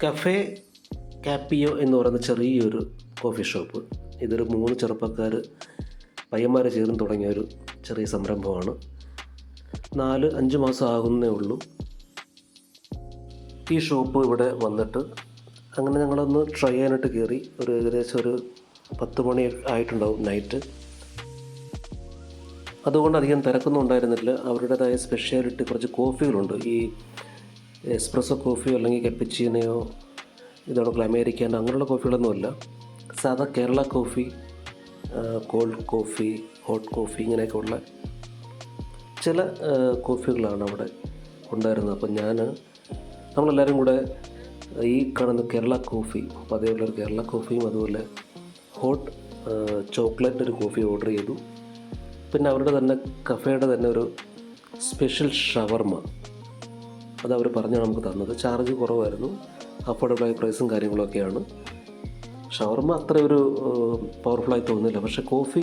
Cafe കാപ്പിയോ എന്ന് പറയുന്ന ചെറിയൊരു കോഫി ഷോപ്പ്. ഇതൊരു 3 ചെറുപ്പക്കാർ പയ്യന്മാർ ചേർന്ന് തുടങ്ങിയൊരു ചെറിയ സംരംഭമാണ്. 4-5 മാസം ആകുന്നേ ഉള്ളൂ ഈ ഷോപ്പ് ഇവിടെ വന്നിട്ട്. അങ്ങനെ ഞങ്ങളൊന്ന് ട്രൈ ചെയ്യാനായിട്ട് കയറി. ഏകദേശം ഒരു 10 മണി ആയിട്ടുണ്ടാവും നൈറ്റ്. അതുകൊണ്ട് അധികം തിരക്കൊന്നും ഉണ്ടായിരുന്നില്ല. അവരുടേതായ സ്പെഷ്യാലിറ്റി കുറച്ച് കോഫികളുണ്ട്. ഈ എസ്പ്രസ്സോ കോഫിയോ അല്ലെങ്കിൽ കപ്പച്ചീനയോ ഇതോടൊപ്പം അമേരിക്കൻ അങ്ങനെയുള്ള കോഫികളൊന്നുമല്ല. സാധാ Kerala coffee, cold coffee, hot coffee ഇങ്ങനെയൊക്കെ ഉള്ള ചില കോഫികളാണ് അവിടെ ഉണ്ടായിരുന്നത്. അപ്പം നമ്മളെല്ലാവരും കൂടെ ഈ കാണുന്ന കേരള കോഫി, അപ്പോൾ അതേപോലൊരു കേരള കോഫിയും അതുപോലെ ഹോട്ട് ചോക്ലേറ്റ് ഒരു കോഫി ഓർഡർ ചെയ്തു. പിന്നെ അവരുടെ തന്നെ കഫേയുടെ തന്നെ ഒരു സ്പെഷ്യൽ ഷവർമ അതവർ പറഞ്ഞാണ് നമുക്ക് തന്നത്. ചാർജ് കുറവായിരുന്നു, അഫോർഡബിളായ പ്രൈസും കാര്യങ്ങളൊക്കെയാണ്. ഷവർമ അത്ര ഒരു പവർഫുള്ളായി തോന്നുന്നില്ല, പക്ഷേ കോഫി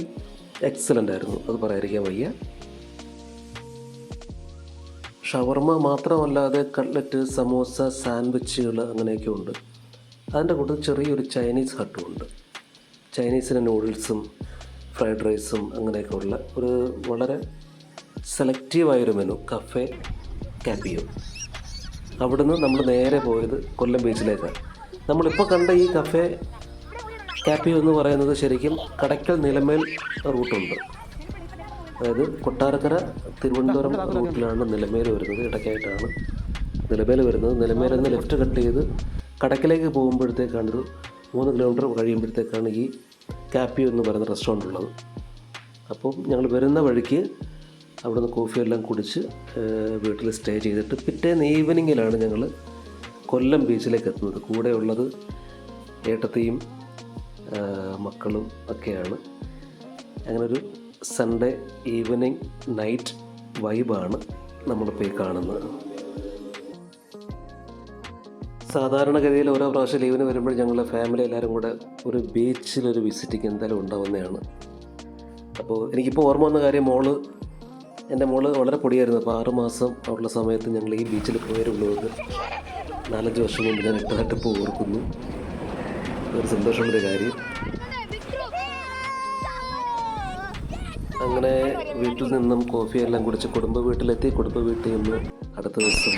എക്സലൻ്റ് ആയിരുന്നു, അത് പറയാതിരിക്കാൻ വയ്യ. ഷവർമ മാത്രമല്ലാതെ കട്ട്ലറ്റ്, സമോസ, സാൻഡ്വിച്ചുകൾ അങ്ങനെയൊക്കെ ഉണ്ട്. അതിൻ്റെ കൂട്ടത്തിൽ ചെറിയൊരു ചൈനീസ് ഹട്ടും ഉണ്ട്. ചൈനീസിൻ്റെ നൂഡിൽസും ഫ്രൈഡ് റൈസും അങ്ങനെയൊക്കെ ഉള്ള ഒരു വളരെ സെലക്റ്റീവായൊരു മെനു, കഫേ കാപ്പിയോ. അവിടുന്ന് നമ്മൾ നേരെ പോയത് കൊല്ലം ബീച്ചിലേക്കാണ്. നമ്മളിപ്പോൾ കണ്ട ഈ കഫേ കാപ്പിയോ എന്ന് പറയുന്നത് ശരിക്കും കടയ്ക്കൽ നിലമേൽ റൂട്ടുണ്ട്. അതായത് കൊട്ടാരക്കര തിരുവനന്തപുരം റൂട്ടിലാണ് നിലമേൽ വരുന്നത്. ഇടയ്ക്കായിട്ടാണ് നിലമേൽ വരുന്നത്. നിലമേൽ നിന്ന് ലെഫ്റ്റ് കട്ട് ചെയ്ത് കടയ്ക്കലേക്ക് പോകുമ്പോഴത്തേക്കാണ്, ഒരു 3 കിലോമീറ്റർ കഴിയുമ്പോഴത്തേക്കാണ് ഈ കാപ്പിയോ എന്ന് പറയുന്ന റെസ്റ്റോറൻ്റ് ഉള്ളത്. അപ്പം ഞങ്ങൾ വരുന്ന വഴിക്ക് അവിടുന്ന് കോഫിയെല്ലാം കുടിച്ച് വീട്ടിൽ സ്റ്റേ ചെയ്തിട്ട് പിറ്റേന്ന് ഈവനിങ്ങിലാണ് ഞങ്ങൾ കൊല്ലം ബീച്ചിലേക്ക് എത്തുന്നത്. കൂടെ ഉള്ളത് ഏട്ടത്തിയും മക്കളും ഒക്കെയാണ്. അങ്ങനൊരു സൺഡേ ഈവനിങ് നൈറ്റ് വൈബാണ് നമ്മളിപ്പോൾ ഈ കാണുന്നത്. സാധാരണഗതിയിൽ ഓരോ പ്രാവശ്യം ലീവിന് വരുമ്പോൾ ഞങ്ങളുടെ ഫാമിലി എല്ലാവരും കൂടെ ഒരു ബീച്ചിലൊരു വിസിറ്റിങ് എന്തായാലും ഉണ്ടാവുന്നതാണ്. അപ്പോൾ എനിക്കിപ്പോൾ ഓർമ്മ വന്ന കാര്യം, എൻ്റെ മോള് വളരെ പൊടിയായിരുന്നു. അപ്പോൾ 6 മാസം ഉള്ള സമയത്ത് ഞങ്ങൾ ഈ ബീച്ചിൽ പോയാലുള്ളൂ. 4-5 വർഷം മുമ്പ് ഞാൻ ഇപ്പോൾ ഓർക്കുന്നു. ഒരു സന്തോഷമുള്ളൊരു കാര്യം. അങ്ങനെ വീട്ടിൽ നിന്നും കോഫിയെല്ലാം കുടിച്ച് കുടുംബ വീട്ടിലെത്തി. കുടുംബ വീട്ടിൽ നിന്ന് അടുത്ത ദിവസം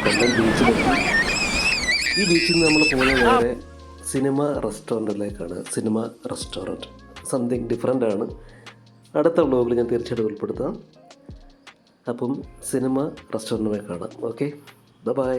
കൊല്ലം ബീച്ചിലെത്തി. ഈ ബീച്ചിൽ നിന്ന് നമ്മൾ പോകുന്നത് നേരെ സിനിമ റെസ്റ്റോറൻറ്റിലേക്കാണ്. സിനിമ റെസ്റ്റോറൻറ്റ് സംതിങ് ഡിഫറെൻ്റ് ആണ്. അടുത്ത വ്ലോഗിൽ ഞാൻ തീർച്ചയായിട്ടും ഉൾപ്പെടുത്താം. അപ്പം സിനിമ റെസ്റ്റോറൻറ്റിൽ കാണാം. Okay, by.